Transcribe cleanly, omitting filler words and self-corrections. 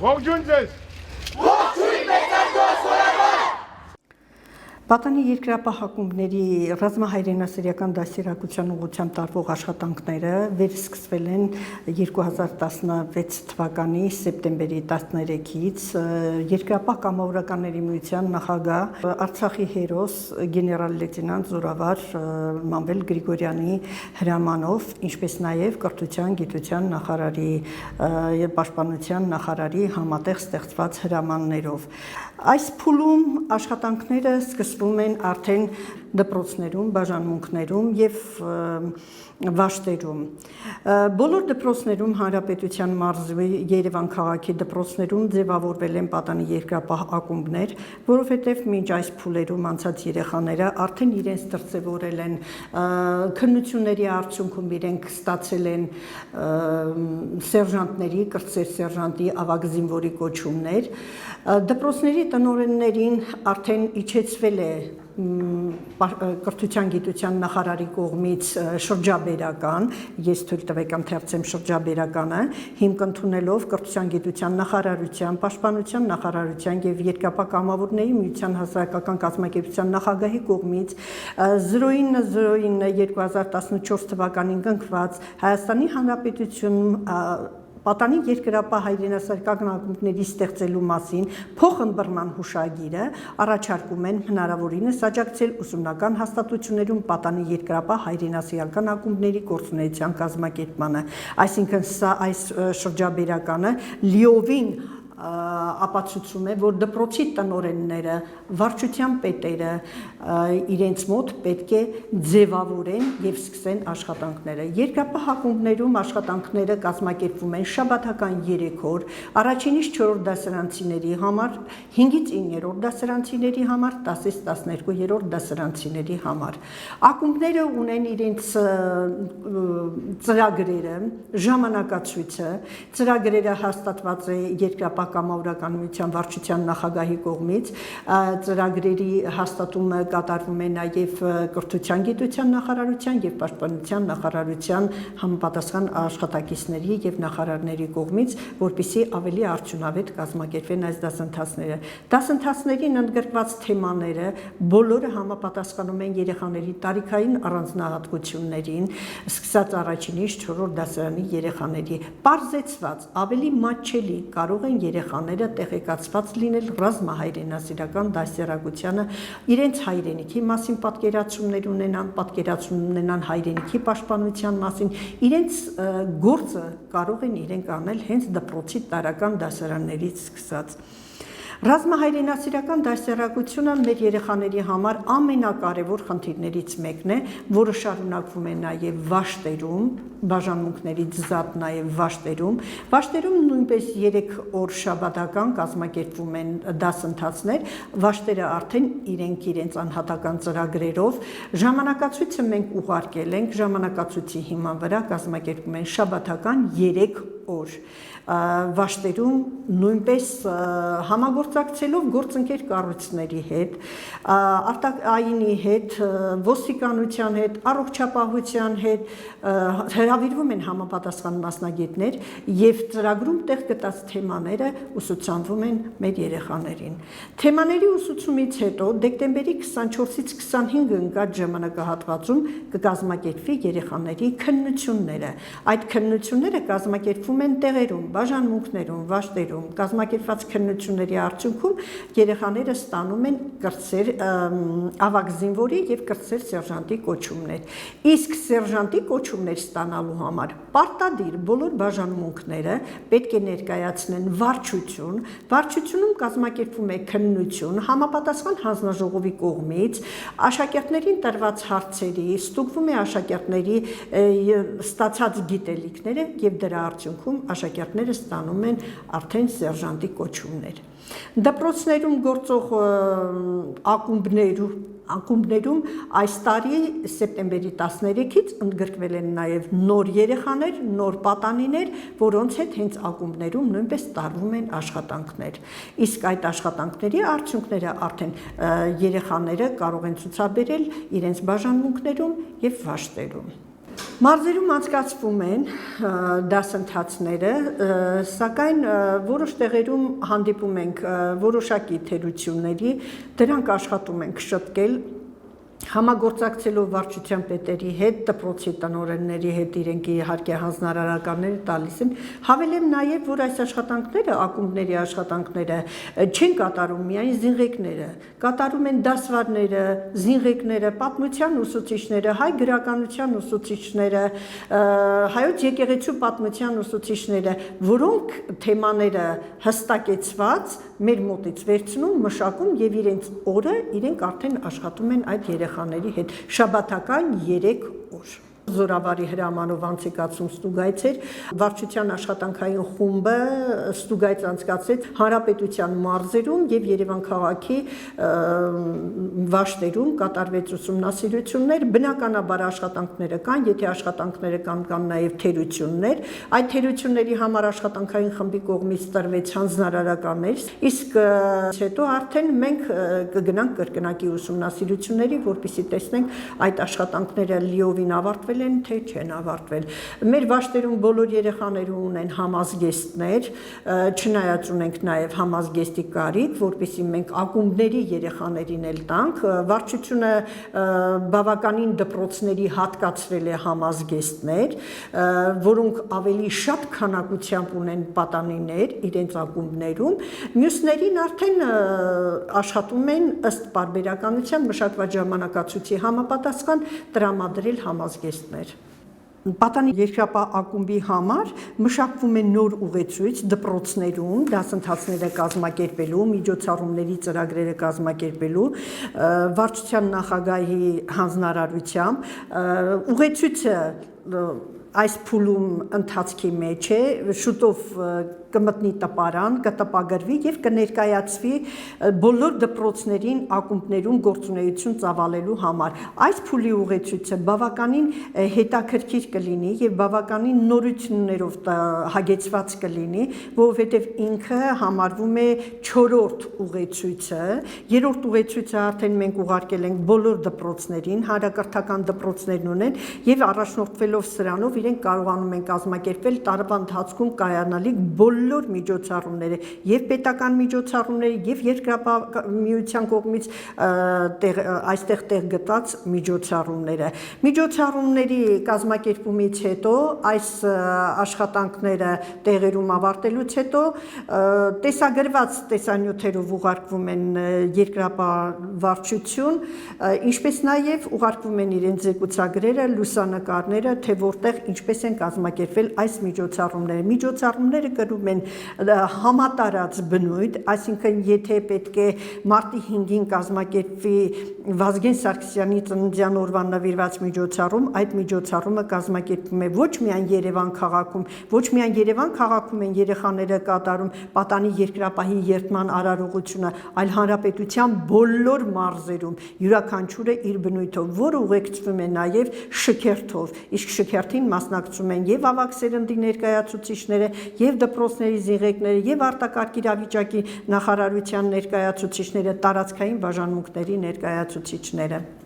Ողջույն ձեզ։ Ողջույն մեծարգոս խորավար։ Պատանի երկրապահ ակումբների ռազմահայրենասիրական դաստիարակության ուղղությամբ տարվող աշխատանքները վերսկսվել են 2016 թվականի սեպտեմբերի 13-ից երկրապահ կամավորականների միության նախագահ Արցախի հերոս գեներալ լեյտենանտ զորավար Մանվել Գրիգորյանի հրամանով, ինչպես նաև կրթության, գիտության նախարարի եւ պաշտպանության նախարարի համատեղ ստեղծված հրամաններով։ Այս փուլում աշխատանքները սկսվում են արդեն դպրոցներում, բաժանմունքներում եւ վաշտերում։ Բոլոր դպրոցներում Հանրապետության մարզի Երևան քաղաքի դպրոցներում ձևավորվել են պատանի երկրապահ ակումբներ, որովհետեւ մինչ այս փուլերում անցած երեխաները արդեն իրենց դրսևորել են քննությունների արդյունքում իրենք ստացել են սերժանտների, կրտսեր սերժանտի ավագ զինվորի կոչումներ։ Դպրոցների տնօրեններին արդեն իջեցվել է կրթության գիտության նախարարի կողմից շրջաբերական, ես թույլ տվեք ընթերցեմ շրջաբերականը, հիմք ընդունելով կրթության գիտության նախարարության, պաշտպանության նախարարության եւ երկրապահ կամավորների միության հասարակական կազմակերպության նախագահի կողմից 09/09/2014 թվականին կնքված Հայաստանի Հանրապետությունում Պատանի երկրապահ հայրենասիրական ակումբների ստեղծելու մասին փոխըմբռնման հուշագիրը առաջարկում են հնարավորինս աջակցել ուսումնական հաստատություններում պատանի երկրապահ հայրենասիրական ակումբների գործունեության կազմակերպմանը։ Այսինքն սա այս շրջաբերականը լիովին ապացուցում է, որ դպրոցի տնօրենները, վարչության պետերը իրենց մոտ պետք է ձևավորեն եւ սկսեն աշխատանքները։ Երկրապահ ակումբներում աշխատանքները կազմակերպվում են շաբաթական 3 օր, առաջինից 4-րդ դասարանցիների համար, 5-ից 9-րդ դասարանցիների համար, 10-ից 12-րդ դասարանցիների համար։ Ակումբները ունեն իրենց ծրագրերը, ժամանակացույցը, ծրագրերը հաստատված է երկրապահ կամավորական միության վարչության նախագահի կողմից, ծրագրերի հաստատումը կատարվում է նաև կրթության գիտության նախարարության եւ պաշտպանության նախարարության համապատասխան աշխատակիցների եւ նախարարների կողմից, որպեսզի ավելի արդյունավետ կազմակերպվեն այս դասընթացները։ Դասընթացներին ընդգրկված թեմաները բոլորը համապատասխանում են երեխաների տարիքային առանձնահատկություններին, սկսած առաջինից 4-րդ դասարանի երեխաների։ Պարզեցված, ավելի մատչելի կարող են երեխաները տեղեկացված լինել ռազմահայրենասիրական դաստիարակությանը, իրենց հայրենիքի մասին պատկերացումներ ունենան հայրենիքի պաշտպանության մասին, իրենց գործը կարող են իրենք անել հենց դպրոցի տարրական դասարաններից սկսած։ Ռազմահայրենասիրական դաստիարակությունը մեր երեխաների համար ամենակարևոր խնդիրներից մեկն է, որը շարունակվում է նաև վաշտերում, բաժանմունքներից զատ նաև վաշտերում։ Վաշտերում նույնպես 3 օր շաբաթական կազմակերպվում են դասընթացներ, վաշտերը արդեն իրենց անհատական ծրագրերով, ժամանակացույցը մենք ուղարկել ենք, ժամանակացույցի հիման վրա կազմակերպվում են շաբաթական 3 օր։ Վաշտերում նույնպես համագործակցելով գործընկեր կառույցների հետ, արտակայինի հետ, ոստիկանության հետ, առողջապահության հետ հրավիրվում են համապատասխան մասնագետներ եւ ծրագրում տեղ գտած թեմաները ուսուցանվում են մեր երեխաներին։ Թեմաների ուսուցումից հետո դեկտեմբերի 24-ից 25-ը ընկած ժամանակահատվածում կկազմակերպվի երեխաների քննությունները։ Այդ քննությունները կազմակերպվում են տեղերում, բաժանմունքներում, վաշտերում, կազմակերպված քննությունների արդյունքում երեխաները ստանում են կրտսեր ավագ զինվորի եւ կրտսեր սերժանտի կոչումներ։ Իսկ սերժանտի կոչումներ ստանալու համար պարտադիր բոլոր բաժանմունքները պետք է ներկայացնեն վարչություն, վարչությունում կազմակերպվում է քննություն, համապատասխան հանձնաժողովի կողմից աշակերտներին տրված հարցերի, ստուգվում է աշակերտների ստացած գիտելիքները եւ դրա արդյունքում աշակերտները ստանում են արդեն սերժանտի կոչումներ։ Դպրոցներում գործող ակումբներում այս տարի սեպտեմբերի 13-ից ընդգրկվել են նաև նոր երեխաներ, նոր պատանիներ, որոնց հետ հենց ակումբներում նույնպես տարվում են աշխատանքներ։ Իսկ այդ աշխատանքների արդյունքները արդեն երեխաները կարող են ցուցաբերել իրենց բաժանմունքներում եւ վաշտերում։ Մարզերում անցկացվում են դասընթացները, սակայն որոշ տեղերում հանդիպում ենք որոշակի թերությունների, դրանք աշխատում ենք շտկել, համագործակցելով վարչության պետերի հետ, դպրոցի տնօրենների հետ իրենք իհարկե հանձնարարականները տալիս են, հավելեմ նաև, որ այս աշխատանքները, ակումբների աշխատանքները չեն կատարում միայն զինղեկները, կատարում են դասվարները, զինղեկները, պատմության ուսուցիչները, հայ գրականության ուսուցիչները, հայոց եկեղեցու պատմության ուսուցիչները, որոնք թեմաները հստակեցված մեր մոտից վերցնում, մշակում եւ իրենց օրը իրենք արդեն աշխատում են այդ երեխաների հետ շաբաթական 3 օր։ Զորավարի հրամանով անցկացում ստուգայցեր, վարչության աշխատանքային խումբը ստուգայց անցկացրեց հանրապետության մարզերում եւ Երևան քաղաքի վաշտերում կատարվեց ուսումնասիրություններ, բնականաբար աշխատանքները կան, եթե աշխատանքները կան նաեւ թերություններ, այդ թերությունների համար աշխատանքային խմբի կողմից տրվեց հանձնարարականներ, իսկ հետո արդեն մենք կգնանք կրկնակի ուսումնասիրությունների, որպեսզի տեսնենք այդ աշխատանքները լիովին ավարտվել են, թե չեն ավարտվել։ Մեր վաշտերում բոլոր երեխաները ունեն համազգեստներ, չնայած ունենք նաև համազգեստի կարիք, որպեսզի մենք ակումբների երեխաներին էլ տանք, վարչությունը բավականին դպրոցների հատկացրել է համազգեստներ, որոնք ավելի շատ քանակությամբ ունեն պատանիներ իրենց ակումբներում, մյուսներին արդեն աշխատում են ըստ պարբերականության մշակված ժամանակացույցի համապատասխան տրամադրել համազգեստ։ Պատանի երկրապահ ակումբի համար մշակվում է նոր ուղեցույց դպրոցներում, դասընթացները կազմակերպելու, միջոցառումների ծրագրերը կազմակերպելու, վարչության նախագահի հանձնարարությամբ, ուղեցույցը այս փուլում ընթացքի մեջ է, շուտով կմտնի տպարան, կտպագրվի եւ կներկայացվի բոլոր դպրոցներին, ակումբներում գործունեություն ծավալելու համար։ Այս փուլի ուղեցույցը բավականին հետաքրքիր կլինի եւ բավականին նորություններով հագեցված կլինի, որովհետեւ ինքը համարվում է 4-րդ ուղեցույցը, 3-րդ ուղեցույցը արդեն մենք ուղարկել ենք բոլոր դպրոցներին, հանրակրթական դպրոցներն ունեն եւ առաջնորդվելով սրանով իրենք կարողանում են կազմակերպել տարվա ընթացքում կայանալիք բոլոր միջոցառումները եւ պետական միջոցառումները եւ երկրապահ միության կողմից այստեղ տեղ գտած միջոցառումները։ Միջոցառումների կազմակերպումից հետո այս աշխատանքները տեղերում ավարտելուց հետո տեսագրված տեսանյութերով ուղարկվում են երկրապահ վարչություն, ինչպես նաեւ ուղարկվում են իրենց զեկուցագրերը, լուսանկարները, թե որտեղ ինչպես են կազմակերպվել այս միջոցառումները։ Միջոցառումները կրում են համատարած բնույթ, այսինքն եթե պետք է մարտի 5-ին կազմակերպվի Վազգեն Սարգսյանի ծննդյան օրվան նվիրված միջոցառում, այդ միջոցառումը կազմակերպվում է ոչ միայն Երևան քաղաքում, ոչ միայն Երևան քաղաքում են երեխաները կատարում պատանի երկրապահի երդման արարողությունը, այլ հանրապետության բոլոր մարզերում, յուրաքանչյուրը իր բնույթով, որը ուղեկցվում է նաև շքերթով, իսկ շքերթին մասնակցում են եւ ավագ սերնդի ներկայացուցիչները, եւ դպրոցների զինղեկները, եւ արտակարգ իրավիճակի նախարարության ներկայացուցիչները, տարածքային բաժանմունքների ներկայացուցիչները։